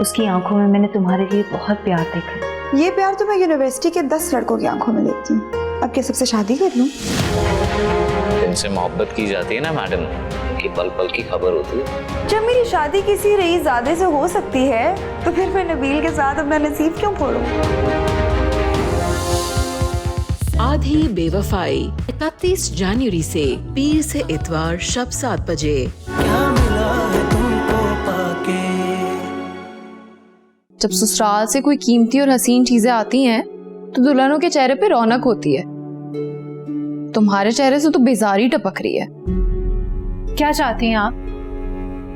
उसकी आंखों में मैंने तुम्हारे लिए बहुत प्यार देखा। ये प्यार तो मैं यूनिवर्सिटी के 10 लड़कों की आंखों में देखती हूँ। अब क्या सबसे शादी कर लूँ? जिनसे मोहब्बत की जाती है ना मैडम, कि पल पल की खबर होती है। जब मेरी शादी किसी रईसजादे से हो सकती है तो फिर मैं नबील के साथ अपना नसीब क्यों फोड़ूं? आधी बेवफाई 31 जनवरी से पीर से इतवार शब 7 बजे। क्या मिला है तुमको पाके? जब ससुराल से कोई कीमती और हसीन चीजें आती हैं तो दुल्हनों के चेहरे पे रौनक होती है। तुम्हारे चेहरे से तो बेजारी टपक रही है। क्या चाहती हैं आप?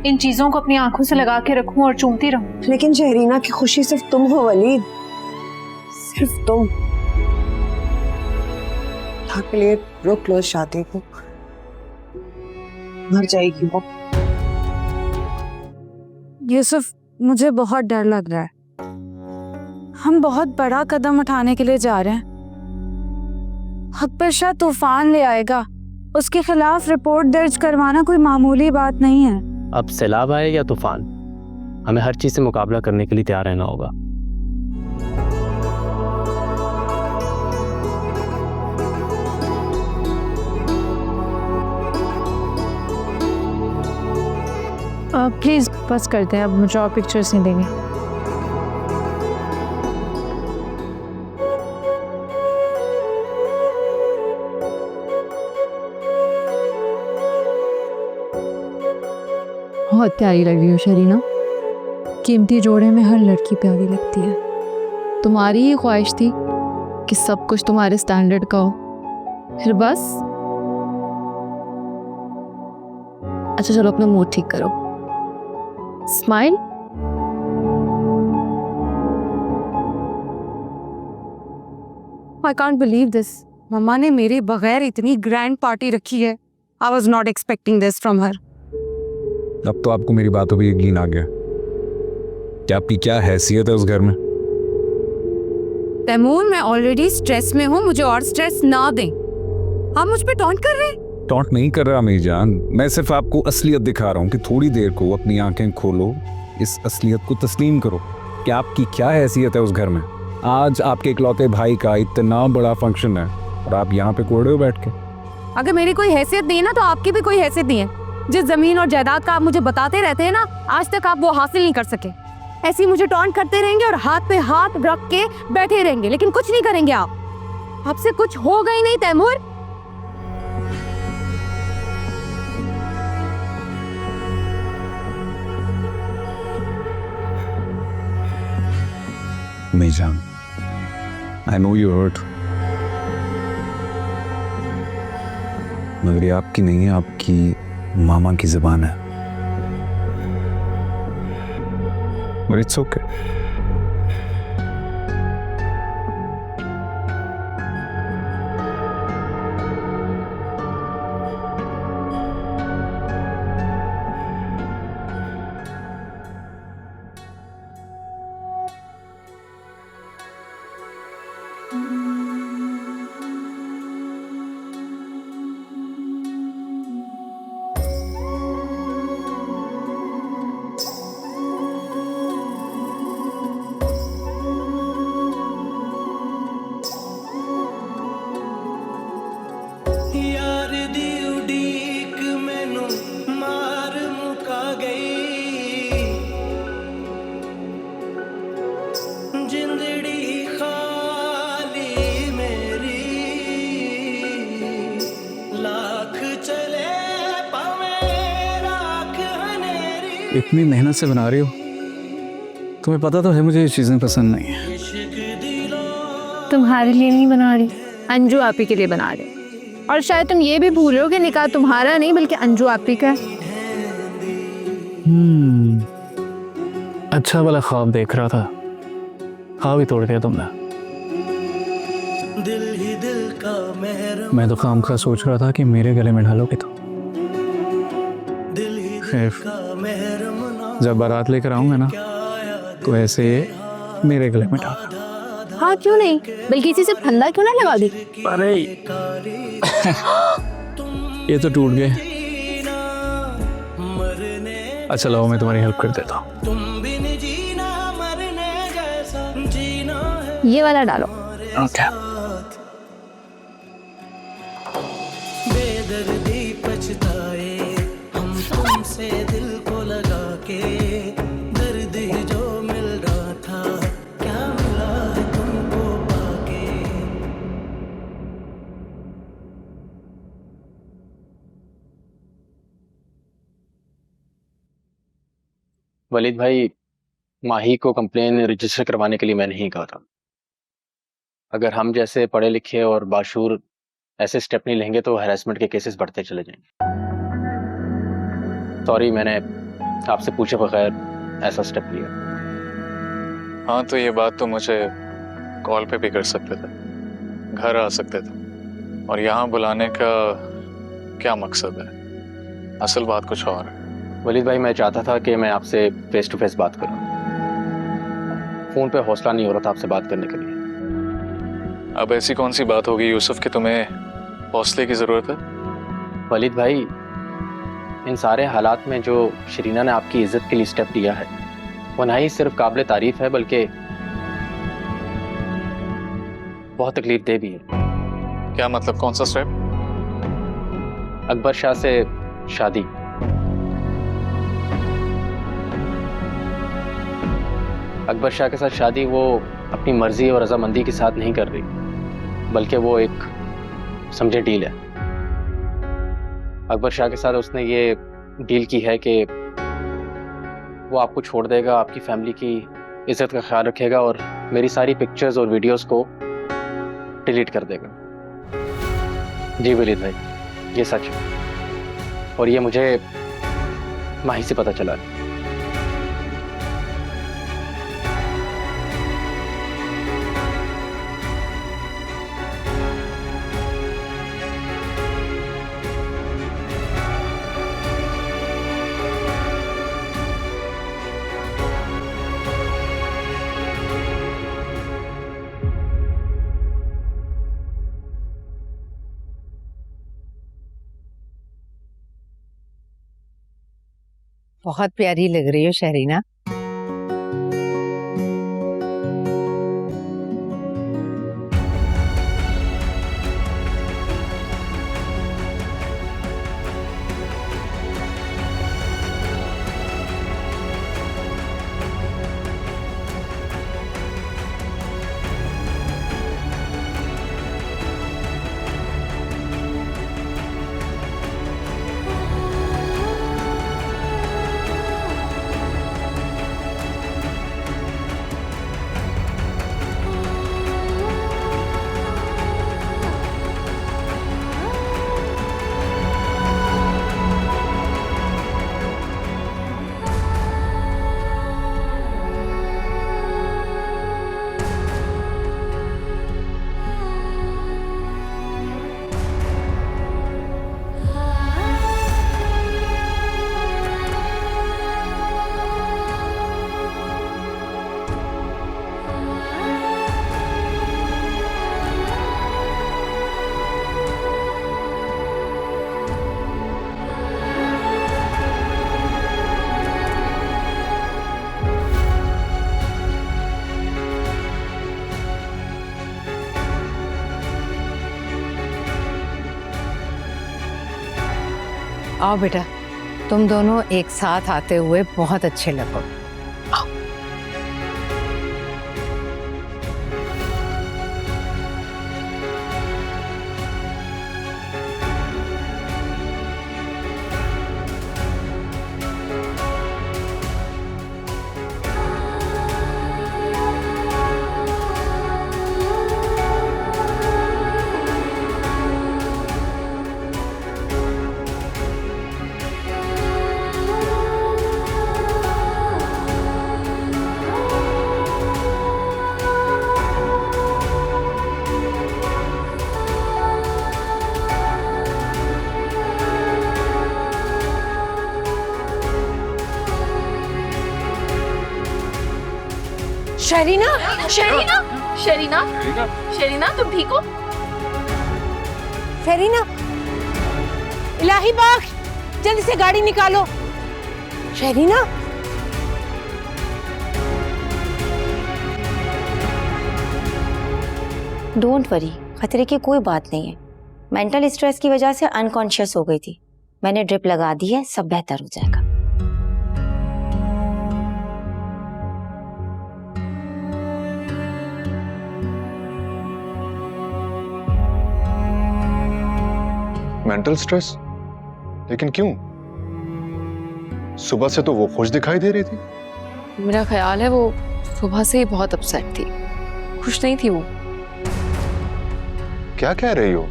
इन चीजों को अपनी आंखों से लगा के रखूं और चूमती रहूं? लेकिन शहरीना की खुशी सिर्फ तुम हो वलीद, सिर्फ तुम। के लिए रोक लो शादी को, मर जाएगी वो। यूसुफ, मुझे बहुत डर लग रहा है। हम बहुत बड़ा कदम उठाने के लिए जा रहे हैं। अकबर शाह तूफान ले आएगा। उसके खिलाफ रिपोर्ट दर्ज करवाना कोई मामूली बात नहीं है। अब सैलाब आए या तूफान, हमें हर चीज से मुकाबला करने के लिए तैयार रहना होगा। प्लीज बस करते हैं, अब मुझे और पिक्चर्स नहीं देंगे। बहुत प्यारी लग रही हो शरीना। कीमती जोड़े में हर लड़की प्यारी लगती है। तुम्हारी ही ख्वाहिश थी कि सब कुछ तुम्हारे स्टैंडर्ड का हो, फिर बस। अच्छा चलो अपना मूड ठीक करो। Smile. I can't believe this. मम्मा ने मेरे बगैर इतनी ग्रैंड पार्टी रखी है। I was not expecting this from her. अब तो आपको मेरी बातों पे यकीन आ गया कि आपकी क्या हैसियत है उस घर में। तैमूर, मैं ऑलरेडी स्ट्रेस में हूँ, मुझे और स्ट्रेस ना दें। आप मुझ पे टॉन्ट कर रहे हैं? टॉन्ट नहीं कर रहा मेरी जान, मैं सिर्फ आपको असलियत दिखा रहा हूँ कि थोड़ी देर को अपनी आंखें खोलो, इस असलियत को तस्लीम करो कि आपकी क्या हैसियत है उस घर में। आज आपके इकलौते भाई का इतना बड़ा फंक्शन है और आप यहाँ पे कोड़े हो बैठ के। अगर मेरी कोई हैसियत नहीं है ना, तो आपकी भी कोई हैसियत नहीं है। जिस जमीन और जायदाद का आप मुझे बताते रहते हैं ना, आज तक आप वो हासिल नहीं कर सके। ऐसे ही मुझे टॉन्ट करते रहेंगे और हाथ पे हाथ रख के बैठे रहेंगे, लेकिन कुछ नहीं करेंगे आप। आपसे कुछ होगा ही नहीं तैमूर। मीजान, I know you hurt, मगर ये आपकी नहीं है, आपकी मामा की जुबान है। But it's okay. यार दी उडीक मैनू मार मुका गई, जिंदड़ी खाली मेरी, लाख चले पावे राख हनेरी। इतनी मेहनत से बना रही हो, तुम्हें पता तो है मुझे ये चीजें पसंद नहीं है। तुम्हारे लिए नहीं बना रही, अंजू आपी के लिए बना रही। और शायद तुम ये भी भूल रहे हो कि निकाह तुम्हारा नहीं बल्कि अंजू आपी का है। अच्छा वाला ख्वाब देख रहा था, ख्वाब ही तोड़ दिया तुमने। दिल ही दिल का मेहर, मैं तो काम का सोच रहा था कि मेरे गले में ढालोगे तो। दिल ही खैर, जब बारात लेकर आऊंगा ना, तो ऐसे मेरे गले में डाल। हाँ क्यों नहीं, बल्कि इसी से फंदा क्यों ना लगा दी। अरे ये तो टूट गए। अच्छा लो, मैं तुम्हारी हेल्प कर देता हूँ। तुम बिन जीना ये वाला डालो। बेदर्दी पछताए हम तुमसे दिल को लगा के, दर्द ही जो मिल रहा था क्या मिला है तुमको पाके। वलीद भाई, माही को कंप्लेन रजिस्टर करवाने के लिए मैं नहीं कहा था। अगर हम जैसे पढ़े लिखे और बाशूर ऐसे स्टेप नहीं लेंगे तो हैरेसमेंट के केसेस बढ़ते चले जाएंगे। सॉरी, मैंने आपसे पूछे बगैर ऐसा स्टेप लिया। हाँ, तो ये बात तो मुझे कॉल पे भी कर सकते थे, घर आ सकते थे, और यहाँ बुलाने का क्या मकसद है? असल बात कुछ और है। वलीद भाई, मैं चाहता था कि मैं आपसे फेस टू फेस बात करूं। फोन पे हौसला नहीं हो रहा था आपसे बात करने के लिए। अब ऐसी कौन सी बात होगी यूसुफ कि तुम्हें हौसले की जरूरत है? वलीद भाई, इन सारे हालात में जो शरीना ने आपकी इज्जत के लिए स्टेप लिया है वो ना ही सिर्फ काबिल तारीफ है बल्कि बहुत तकलीफ दे भी है। क्या मतलब? कौन सा स्टेप? अकबर शाह से शादी। अकबर शाह के साथ शादी वो अपनी मर्जी और रजामंदी के साथ नहीं कर रही, बल्कि वो एक समझे डील है। अकबर शाह के साथ उसने ये डील की है कि वो आपको छोड़ देगा, आपकी फैमिली की इज्जत का ख्याल रखेगा और मेरी सारी पिक्चर्स और वीडियोस को डिलीट कर देगा। जी वलीद भाई, ये सच है और ये मुझे माही से पता चला है। बहुत प्यारी लग रही हो शहरीना। आओ बेटा, तुम दोनों एक साथ आते हुए बहुत अच्छे लगो। शरीना, शरीना, शरीना, शरीना, तुम ठीक हो? शरीना, इलाही बख्श, जल्दी से गाड़ी निकालो। शरीना, डोंट वरी, खतरे की कोई बात नहीं है। मेंटल स्ट्रेस की वजह से अनकॉन्शियस हो गई थी। मैंने ड्रिप लगा दी है, सब बेहतर हो जाएगा। Mental stress? लेकिन क्यों? सुबह से तो वो खुश दिखाई दे रही थी। मेरा ख्याल है वो सुबह से ही बहुत अपसेट थी, खुश नहीं थी वो। क्या कह रही हो?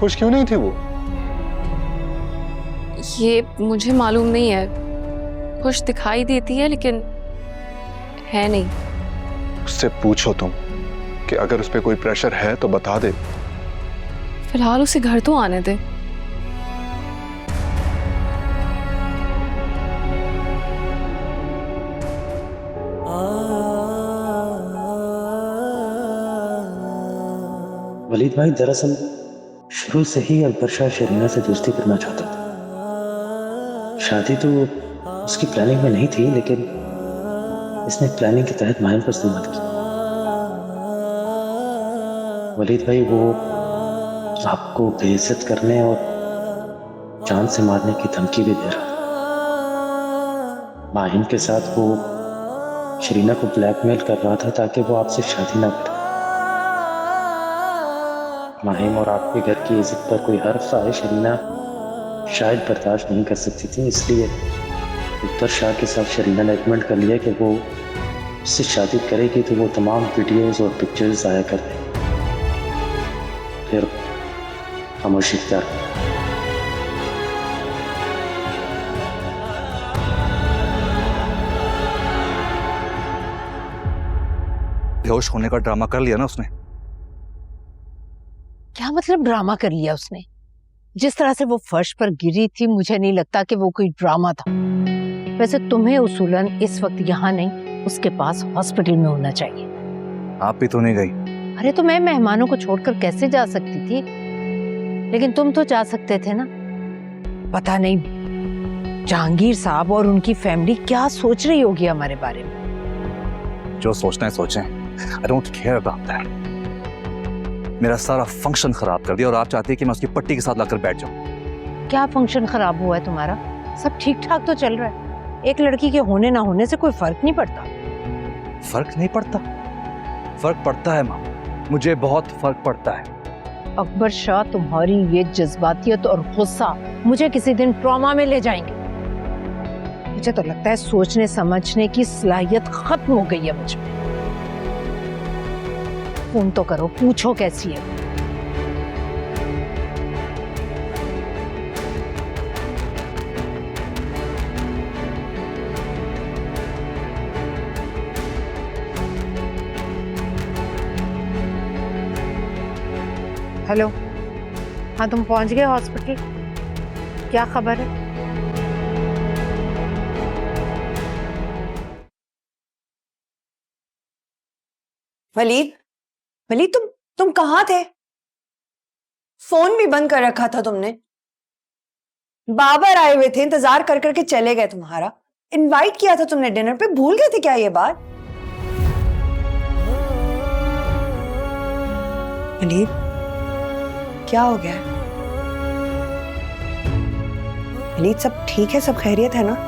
खुश क्यों नहीं थी वो? ये मुझे मालूम नहीं है, खुश दिखाई देती है लेकिन है नहीं। उससे पूछो तुम कि अगर उस पर कोई प्रेशर है तो बता दे। फिलहाल उसे घर तो आने दे। वलीद भाई, दरअसल शुरू से ही अकबर शाह शरीना से दोस्ती करना चाहता था। शादी तो उसकी प्लानिंग में नहीं थी, लेकिन इसने प्लानिंग के तहत माहिम पर इस्तेमाल की। वलीद भाई, वो आपको बेइज्जत करने और जान से मारने की धमकी भी दे रहा था। माहिम के साथ वो शरीना को ब्लैकमेल कर रहा था ताकि वो आपसे शादी ना करे। माहिम और आपके घर की इज्जत पर कोई हर्फ आए शरीना शायद बर्दाश्त नहीं कर सकती थी, इसलिए अकबर शाह के साथ शरीना ने एग्रीमेंट कर लिया कि वो उससे शादी करेगी तो वो तमाम वीडियोस और पिक्चर्स आया कर दें। फिर खामोशी इख्तियार की। बेहोश होने का ड्रामा कर लिया ना उसने। क्या मतलब ड्रामा कर लिया उसने? जिस तरह से वो फर्श पर गिरी थी, मुझे नहीं लगता कि वो कोई ड्रामा था। वैसे तुम्हें उसूलन इस वक्त यहाँ नहीं, उसके पास हॉस्पिटल में होना चाहिए। आप भी तो नहीं गई। अरे तो मैं मेहमानों को छोड़कर कैसे जा सकती थी? लेकिन तुम तो जा सकते थे ना। पता नहीं जहांगीर साहब और उनकी फैमिली क्या सोच रही होगी हमारे बारे में। जो सोचना है सोचें। I don't care about that. मेरा सारा फंक्शन खराब कर दिया और आप चाहते हैं कि मैं उसकी पट्टी के साथ लाकर बैठ जाऊं। क्या फंक्शन खराब हुआ है तुम्हारा? सब ठीक ठाक तो चल रहा है। एक लड़की के होने ना होने से कोई फर्क नहीं पड़ता। फर्क नहीं पड़ता? फर्क पड़ता है माँ, मुझे बहुत फर्क पड़ता है। अकबर शाह, तुम्हारी ये जज्बातियत और गुस्सा मुझे किसी दिन ट्रॉमा में ले जाएंगे। मुझे तो लगता है सोचने समझने की सलाहियत खत्म हो गई है मुझे। फोन तो करो, पूछो कैसी है। हेलो, हाँ तुम पहुंच गए हॉस्पिटल? क्या खबर है? वलीद, वलीद तुम कहाँ थे? फोन भी बंद कर रखा था तुमने। बाबर आए हुए थे, इंतजार कर करके चले गए तुम्हारा। इनवाइट किया था तुमने डिनर पे, भूल गए थे क्या ये बात? वलीद, क्या हो गया? वलीद, सब ठीक है? सब खैरियत है ना?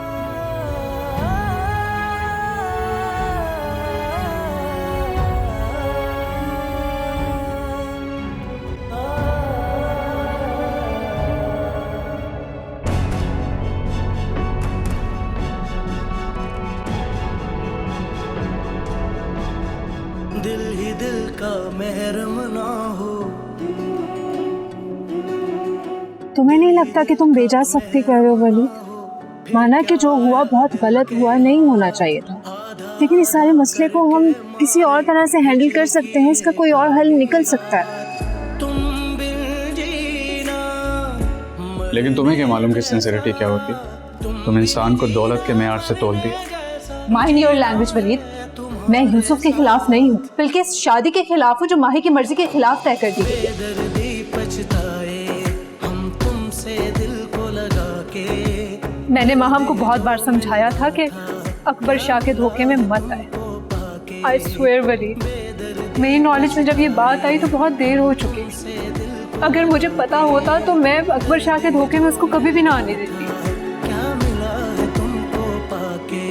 दिल ही दिल का महरम ना हो। तुम्हें नहीं लगता कि तुम बेजा सख्ती कर रहे हो वलीद? माना कि जो हुआ बहुत गलत हुआ, नहीं होना चाहिए था, लेकिन इस सारे मसले को हम किसी और तरह से हैंडल कर सकते हैं। इसका कोई और हल निकल सकता है। लेकिन तुम्हें क्या मालूम कि सिंसियरिटी क्या होती है? तुम इंसान को दौलत के मेयार से तोल दिया। Mind your language Walid. मैं यूसुफ के खिलाफ नहीं हूँ, बल्कि इस शादी के खिलाफ हूँ जो माही की मर्जी के खिलाफ तय कर दी गई है। मैंने माहम को बहुत बार समझाया था कि अकबर शाह के धोखे में मत आए। आई स्वेयर वलीद, मेरी नॉलेज में जब ये बात आई तो बहुत देर हो चुकी। अगर मुझे पता होता तो मैं अकबर शाह के धोखे में उसको कभी भी ना आने देती। क्या मिला है तुमको पाके।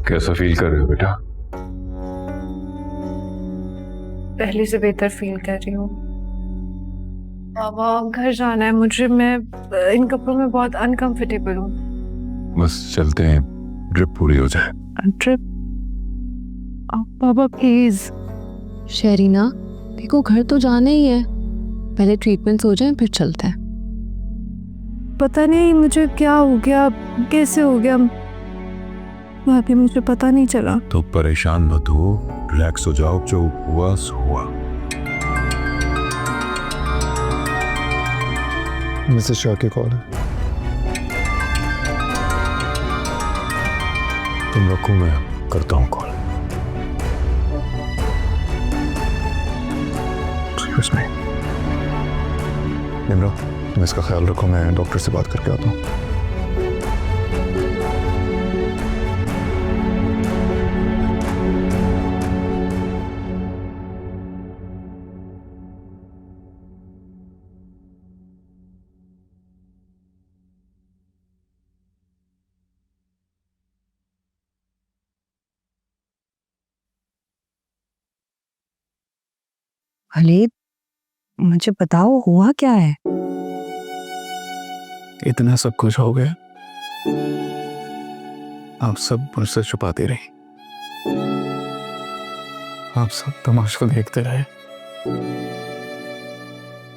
कैसा फील कर रहे हो बेटा? पहले से बेहतर फील कर रही हूँ। बाबा घर जाना है मुझे, मैं इन कपड़ों में बहुत अनकंफर्टेबल हूँ। बस चलते हैं, ड्रिप पूरी हो जाए। ट्रिप? Baba please. शहरीना देखो, घर तो जाना ही है, पहले ट्रीटमेंट हो जाए फिर चलते हैं। पता नहीं मुझे क्या हो गया, कैसे हो गया, भाभी मुझे पता नहीं चला। तो परेशान मत हो, रिलैक्स हो जाओ, जो हुआ सो हुआ। मिसेस शाह की कॉल है। तुम रखो, मैं करता हूँ कॉल। निम्रा, तुम इसका ख्याल रखो, मैं डॉक्टर से बात करके आता हूँ। वलीद, मुझे बताओ हुआ क्या है? इतना सब कुछ हो गया, आप सब मुझसे छुपाती रही, आप सब तमाशा देखते रहे,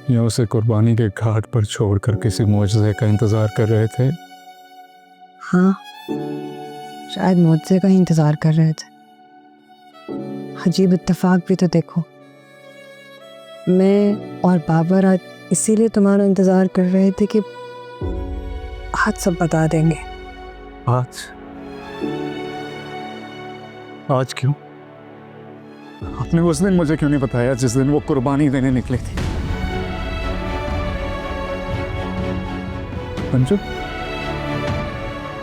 या उसे कुर्बानी के घाट पर छोड़कर किसी मुआवजे का इंतजार कर रहे थे। हाँ, शायद मुआवजे का ही इंतजार कर रहे थे। अजीब इत्तेफाक भी तो देखो, मैं और बाबर आज इसीलिए तुम्हारा इंतजार कर रहे थे कि आज सब बता देंगे। आज क्यों? आपने उस दिन मुझे क्यों नहीं बताया जिस दिन वो कुर्बानी देने निकले थे? अंजू,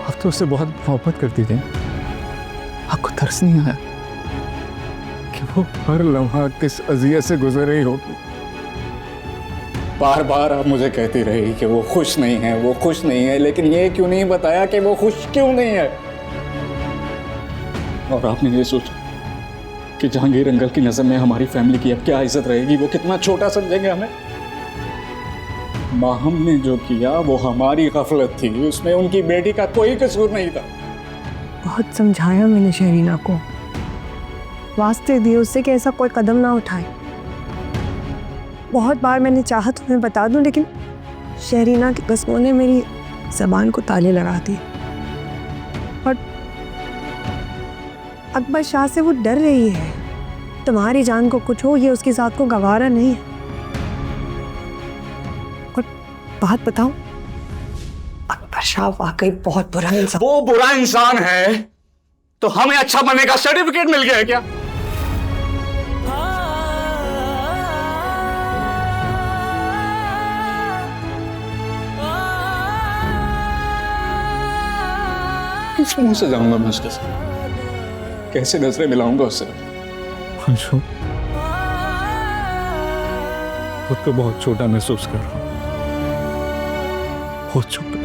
आप तो उससे बहुत मोहब्बत करती थी, आपको तरस नहीं आया कि वो हर लम्हा किस अज़ियत से गुजर रही होगी? बार बार आप मुझे कहती रही कि वो खुश नहीं है, वो खुश नहीं है, लेकिन ये क्यों नहीं बताया कि वो खुश क्यों नहीं है? और आपने ये सोचा कि जहांगीर अंकल की नजर में हमारी फैमिली की अब क्या इज्जत रहेगी, वो कितना छोटा समझेंगे हमें। माहम ने जो किया वो हमारी गफलत थी, उसमें उनकी बेटी का कोई कसूर नहीं था। बहुत समझाया मैंने शहरीना को, वास्ते दिए उससे कि ऐसा कोई कदम ना उठाए। बहुत बार मैंने चाहा तुम्हें बता दूं, लेकिन शहरीना की कस्मों ने मेरी जबान को ताले लगा दिए। और अकबर शाह से वो डर रही है, तुम्हारी जान को कुछ हो ये उसकी साथ को गवारा नहीं है। और बात बताऊं, अकबर शाह वाकई बहुत बुरा इंसान। वो बुरा इंसान है तो हमें अच्छा बनने का सर्टिफिकेट मिल गया है क्या? किस मुंह से जाऊंगा मैं उसके साथ? कैसे नजरें मिलाऊंगा उससे? अंशु, खुद को बहुत छोटा महसूस कर रहा हूं, बहुत छोटा।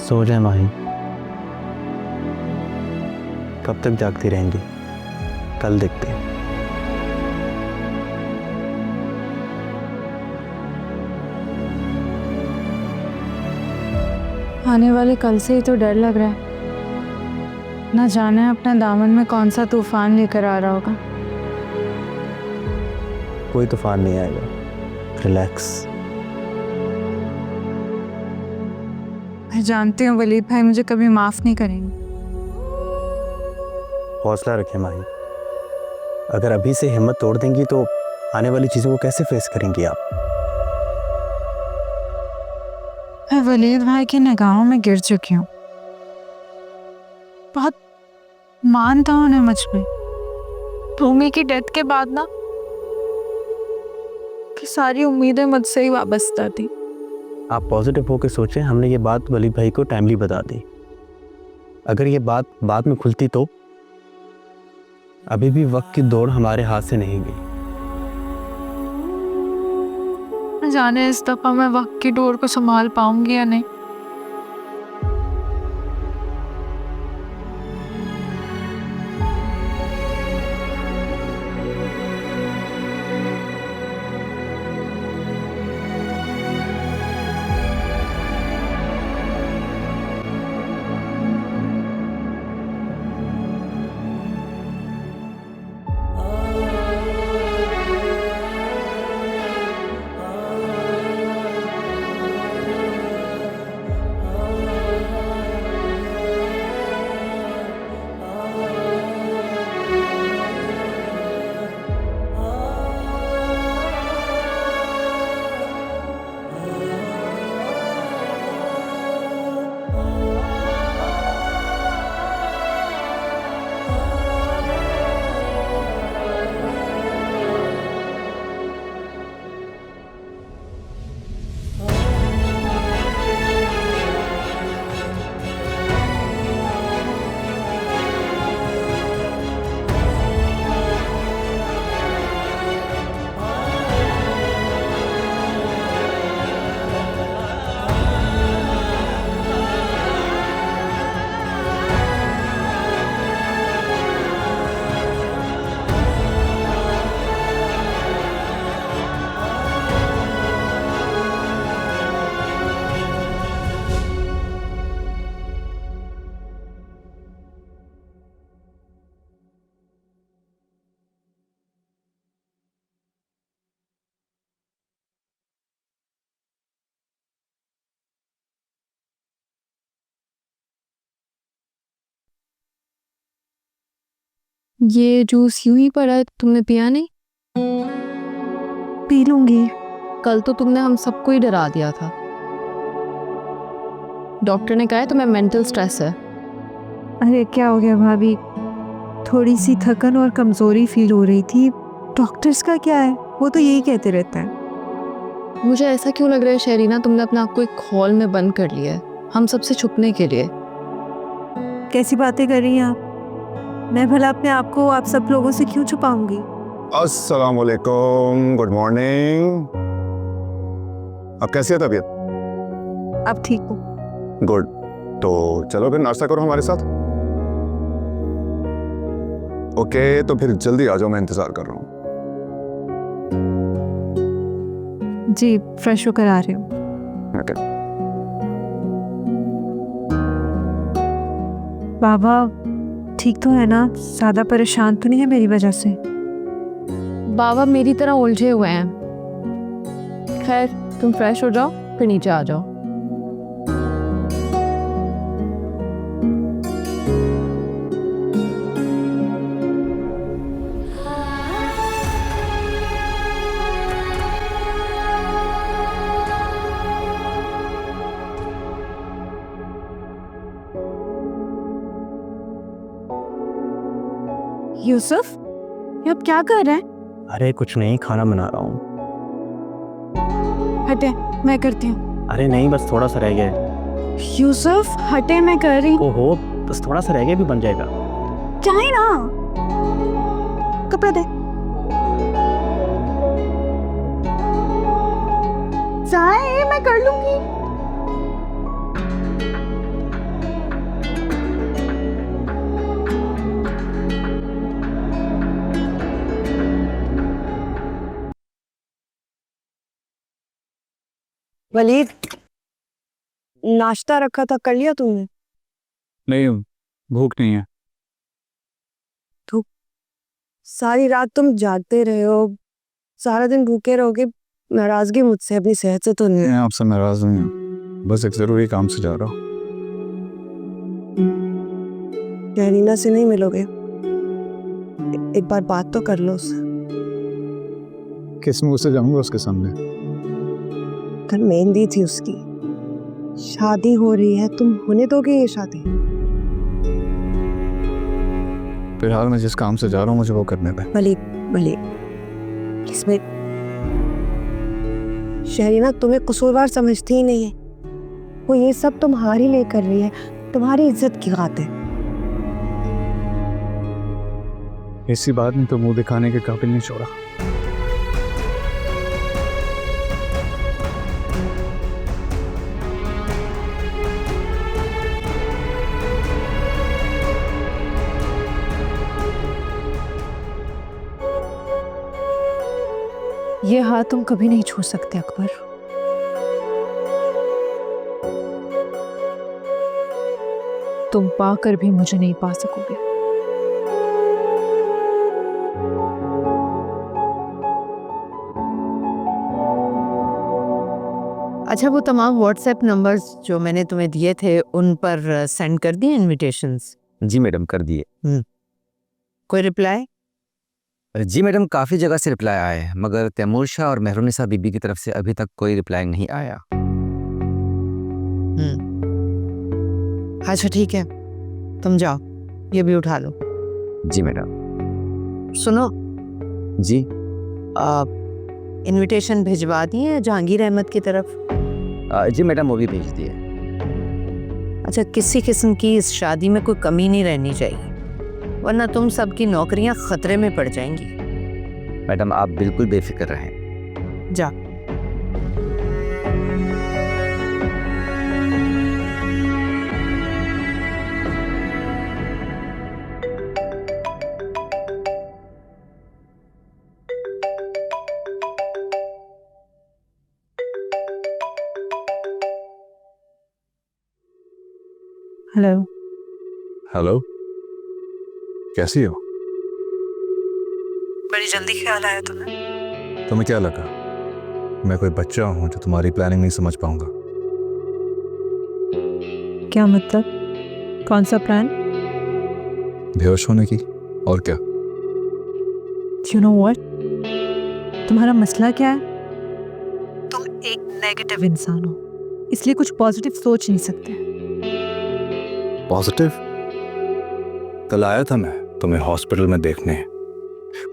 सो जाए माही, कब तक जागती रहेंगी? कल देखते हैं। आने वाले कल से ही तो डर लग रहा है, ना जाने अपने दामन में कौन सा तूफान लेकर आ रहा होगा। कोई तूफान नहीं आएगा, रिलैक्स। मैं जानती हूँ वलीद भाई मुझे कभी माफ नहीं करेंगे। हौसला रखें माही, अगर अभी से हिम्मत तोड़ देंगी तो आने वाली चीजों को कैसे फेस करेंगी आप? मैं वलीद भाई की निगाहों में गिर चुकी हूँ। बहुत मान था उन्हें मुझ पे। भूमि की डेथ के बाद ना कि सारी उम्मीदें मुझसे ही वाबस्ता थी। आप पॉजिटिव होकर सोचें, हमने ये बात वलीद भाई को टाइमली बता दी। अगर ये बात बाद में खुलती तो अभी भी वक्त की दौड़ हमारे हाथ से नहीं गई। न जाने इस दफा मैं वक्त की डोर को संभाल पाऊंगी या नहीं। ये जूस यूं ही पड़ा है, तुमने पिया नहीं? पी लूंगी। कल तो तुमने हम सबको ही डरा दिया था। डॉक्टर ने कहा है तुम्हें मेंटल स्ट्रेस है। अरे क्या हो गया भाभी, थोड़ी सी थकन और कमजोरी फील हो रही थी। डॉक्टर्स का क्या है, वो तो यही कहते रहते हैं। मुझे ऐसा क्यों लग रहा है शरीना, तुमने अपने आप को एक हॉल में बंद कर लिया है हम सबसे छुपने के लिए। कैसी बातें कर रही हैं आप? मैं भला अपने आप को आप सब लोगों से क्यों छुपाऊंगी? अस्सलाम वालेकुम, गुड मॉर्निंग। अब कैसी है तबीयत? अब ठीक हूँ। गुड, तो चलो फिर नाश्ता करो हमारे साथ। ओके, तो फिर जल्दी आ जाओ, मैं इंतजार कर रहा हूँ। जी, फ्रेश होकर आ रही हूँ। ओके। बाबा ठीक तो है ना? ज्यादा परेशान तो नहीं है मेरी वजह से? बाबा मेरी तरह उलझे हुए हैं। खैर तुम फ्रेश हो जाओ फिर नीचे आ जाओ। यूसुफ, ये अब क्या कर रहे हैं? अरे कुछ नहीं, खाना बना रहा हूँ। हटे, मैं करती हूँ। अरे नहीं, बस थोड़ा सा रह गया है। यूसुफ हटे, मैं कर रही हूँ। ओहो, बस थोड़ा सा रह गया, भी बन जाएगा। चाहे ना, कपड़ा दे। चाहे मैं कर लूंगी। वलीद, नाश्ता रखा था, कर लिया तुमने? नहीं, भूख नहीं है। तो सारी रात तुम जागते रहे हो, सारा दिन भूखे रहोगे, नाराजगी मुझसे अपनी सेहत से तो नहीं? मैं आपसे नाराज नहीं हूँ, बस एक जरूरी काम से जा रहा हूँ। शहरीना से नहीं मिलोगे? एक बार बात तो कर लो उससे। किस मुंह से जाऊंगा उसके सामने? कल मेहंदी थी उसकी, शादी हो रही है, तुम होने दोगे ये शादी? फिलहाल मैं जिस काम से जा रहा हूँ मुझे वो करने दे। इसमें शहरीना तुम्हें कसूरवार समझती ही नहीं है। वो ये सब तुम्हारी लिए कर रही है, तुम्हारी इज्जत की खातिर। इसी बात ने तो मुंह दिखाने के काबिल नहीं छोड़ा। ये हाथ तुम कभी नहीं छू सकते अकबर। तुम पाकर भी मुझे नहीं पा सकोगे। अच्छा, वो तमाम व्हाट्सएप नंबर्स जो मैंने तुम्हें दिए थे उन पर सेंड कर दिए इनविटेशंस? जी मैडम, कर दिए। कोई रिप्लाई? जी मैडम, काफ़ी जगह से रिप्लाई आए हैं, मगर तैमूर शाह और मेहरुनिसा बीबी की तरफ से अभी तक कोई रिप्लाई नहीं आया। अच्छा ठीक है, तुम जाओ, ये भी उठा लो। जी मैडम। सुनो जी, इनविटेशन भिजवा दिए जहांगीर अहमद की तरफ? जी मैडम, वो भी भेज दिए। अच्छा, किसी किस्म की इस शादी में कोई कमी नहीं रहनी चाहिए, वरना तुम सबकी नौकरियां खतरे में पड़ जाएंगी। मैडम आप बिल्कुल बेफिक्र रहें। जा। हेलो। हेलो, कैसी हो? बड़ी जल्दी ख्याल आया तुम्हें? तुम्हें क्या लगा मैं कोई बच्चा हूं जो तुम्हारी प्लानिंग नहीं समझ पाऊंगा? क्या मतलब? कौन सा प्लान? बेहोश होने की, और क्या? You know what? तुम्हारा मसला क्या है? तुम एक नेगेटिव इंसान हो, इसलिए कुछ पॉजिटिव सोच नहीं सकते। पॉजिटिव? कल आया था मैं तुम्हें हॉस्पिटल में देखने।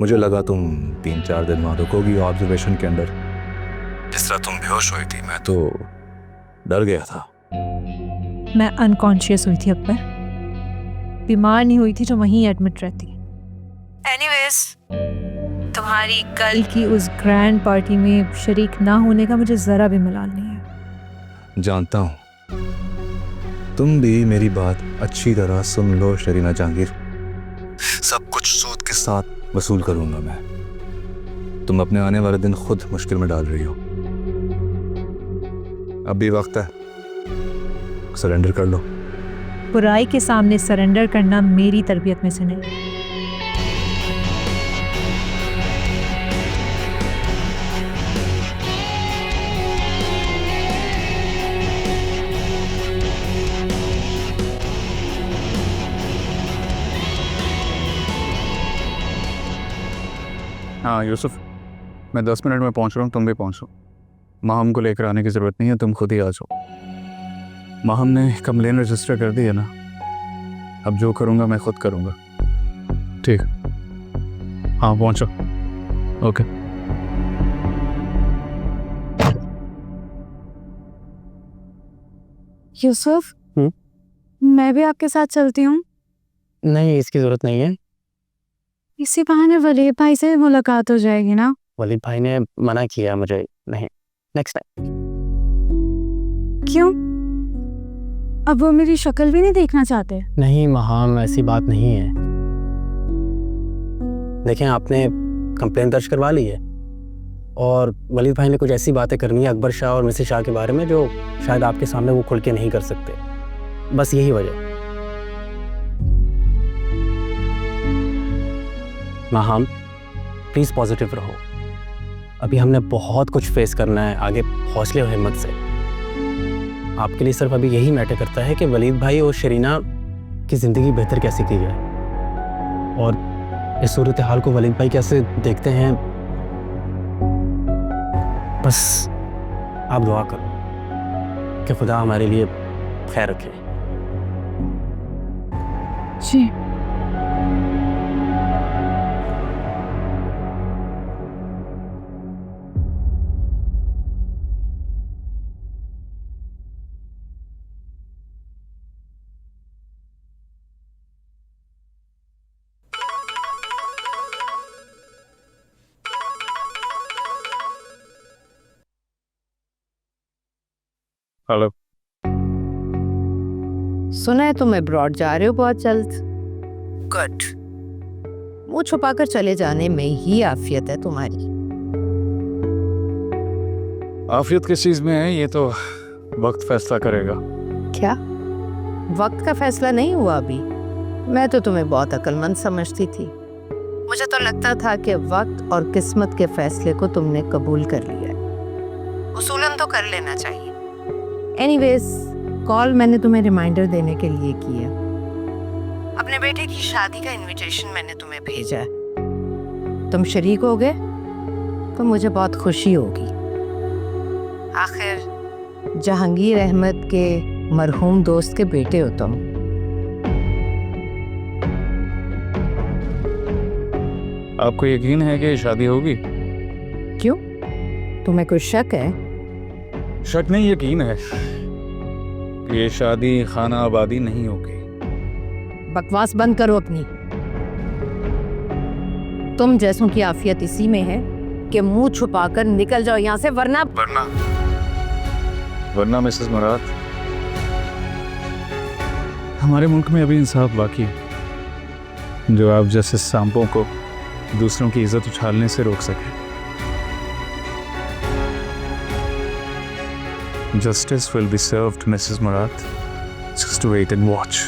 मुझे लगा तुम 3-4 दिन वहां रुकोगी ऑब्जर्वेशन के अंदर। जिस तरह तुम बेहोश हुई थी मैं तो डर गया था। मैं अनकॉन्शियस हुई थी अकबर, बीमार नहीं हुई थी जो वहीं एडमिट रहती। एनीवेज, तुम्हारी कल की उस ग्रैंड पार्टी में शरीक ना होने का मुझे जरा भी मलाल नहीं है। जानता हूं, तुम भी मेरी बात अच्छी तरह सुन लो शरीना जहांगीर। सब कुछ सूद के साथ वसूल करूंगा मैं। तुम अपने आने वाले दिन खुद मुश्किल में डाल रही हो। अब भी वक्त है, सरेंडर कर लो। बुराई के सामने सरेंडर करना मेरी तरबियत में से नहीं। हाँ यूसुफ, मैं 10 मिनट में पहुंच रहा हूँ, तुम भी पहुंचो। माहम को लेकर आने की ज़रूरत नहीं है, तुम खुद ही आ जाओ। माहम ने कंप्लेन रजिस्टर कर दी है ना, अब जो करूँगा मैं खुद करूँगा। ठीक, हाँ पहुंचो। ओके। यूसुफ, मैं भी आपके साथ चलती हूँ। नहीं, इसकी ज़रूरत नहीं है। इसी बहाने वलीद भाई से मुलाकात हो जाएगी ना? वलीद भाई ने मना किया मुझे, नहीं, नेक्स्ट टाइम। क्यों? अब वो मेरी शक्ल भी नहीं देखना चाहते? नहीं महाम, ऐसी बात नहीं है। देखें, आपने कंप्लेन दर्ज करवा ली है, और वलीद भाई ने कुछ ऐसी बातें करनी है अकबर शाह और मिसेस शाह के बारे में जो शायद आपके सामने वो खुल के नहीं कर सकते, बस यही वजह। माहम प्लीज़ पॉजिटिव रहो, अभी हमने बहुत कुछ फेस करना है आगे, हौसले और हिम्मत से। आपके लिए सिर्फ अभी यही मैटर करता है कि वलीद भाई और शरीना की ज़िंदगी बेहतर कैसे की जाए, और इस सूरत हाल को वलीद भाई कैसे देखते हैं। बस आप दुआ करो कि खुदा हमारे लिए खैर रखे। जी हेलो। सुना है तुम अब्रॉड जा रहे हो बहुत जल्द। गुड। मुंह छुपाकर चले जाने में ही आफियत है तुम्हारी। आफियत किस चीज में है ये तो वक्त फैसला करेगा। क्या वक्त का फैसला नहीं हुआ अभी? मैं तो तुम्हें बहुत अक्लमंद समझती थी। मुझे तो लगता था कि वक्त और किस्मत के फैसले को तुमने कबूल कर लिया है। उसूलन तो कर लेना चाहिए। एनीवेज, कॉल मैंने तुम्हें रिमाइंडर देने के लिए किया। अपने बेटे की शादी का इनविटेशन मैंने तुम्हें भेजा है। तुम शरीक हो गए तो मुझे बहुत खुशी होगी। आखिर जहांगीर अहमद के मरहूम दोस्त के बेटे हो तुम। आपको यकीन है कि शादी होगी? क्यों, तुम्हें कोई शक है? शक नहीं, यकीन है कि ये शादी खाना आबादी नहीं होगी। बकवास बंद करो अपनी। तुम जैसों की आफियत इसी में है कि मुंह छुपाकर निकल जाओ यहाँ से, वरना मिसेस मुराद, हमारे मुल्क में अभी इंसाफ बाकी है जो आप जैसे सांपों को दूसरों की इज्जत उछालने से रोक सके। Justice will be served, Mrs. Murat. Just wait and watch.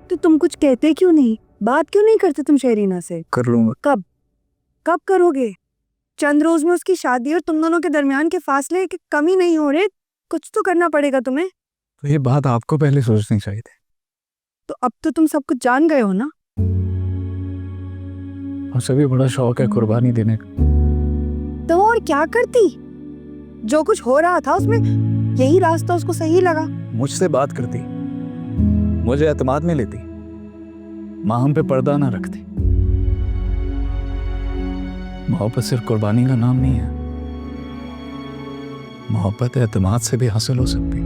तो तुम कुछ कहते क्यों नहीं? बात क्यों नहीं करते तुम शरीना से? कर लूंगा। कब करोगे? चंद रोज में उसकी शादी और तुम दोनों के दरमियान के फासले की कमी नहीं हो रहे। कुछ तो करना पड़ेगा तुम्हें। तो ये बात आपको पहले सोचनी चाहिए थी। तो अब तो तुम सब कुछ जान गए हो ना। और सभी बड़ा शौक है कुर्बानी देने का। तो और क्या करती? जो कुछ हो रहा था उसमें यही रास्ता उसको सही लगा। मुझसे बात करती, मुझे एतमाद में लेती, माँ हम पे पर्दा ना रखती। मोहब्बत सिर्फ कुर्बानी का नाम नहीं है, मोहब्बत एतमाद से भी हासिल हो सकती।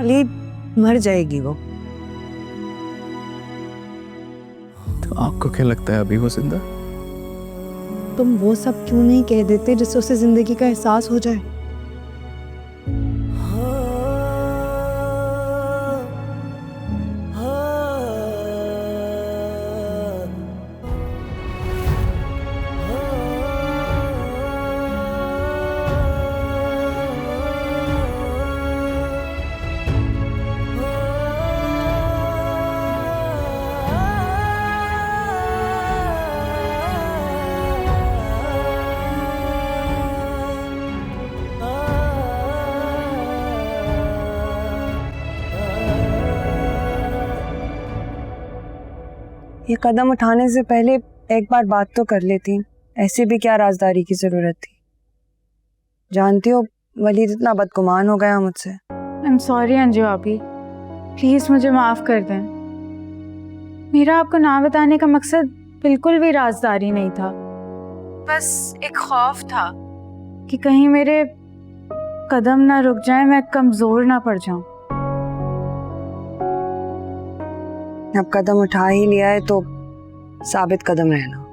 अली मर जाएगी वो। तो आपको क्या लगता है अभी वो जिंदा? तुम वो सब क्यों नहीं कह देते जिससे उसे जिंदगी का एहसास हो जाए? ये कदम उठाने से पहले एक बार बात तो कर लेती। ऐसे भी क्या राजदारी की जरूरत थी? जानती हो वलीद इतना बदगुमान हो गया मुझसे। आई एम सॉरी अंजू भाभी, प्लीज मुझे माफ कर दें। मेरा आपको ना बताने का मकसद बिल्कुल भी राजदारी नहीं था। बस एक खौफ था कि कहीं मेरे कदम ना रुक जाए, मैं कमजोर ना पड़ जाऊं। अब कदम उठा ही लिया है तो साबित कदम रहना।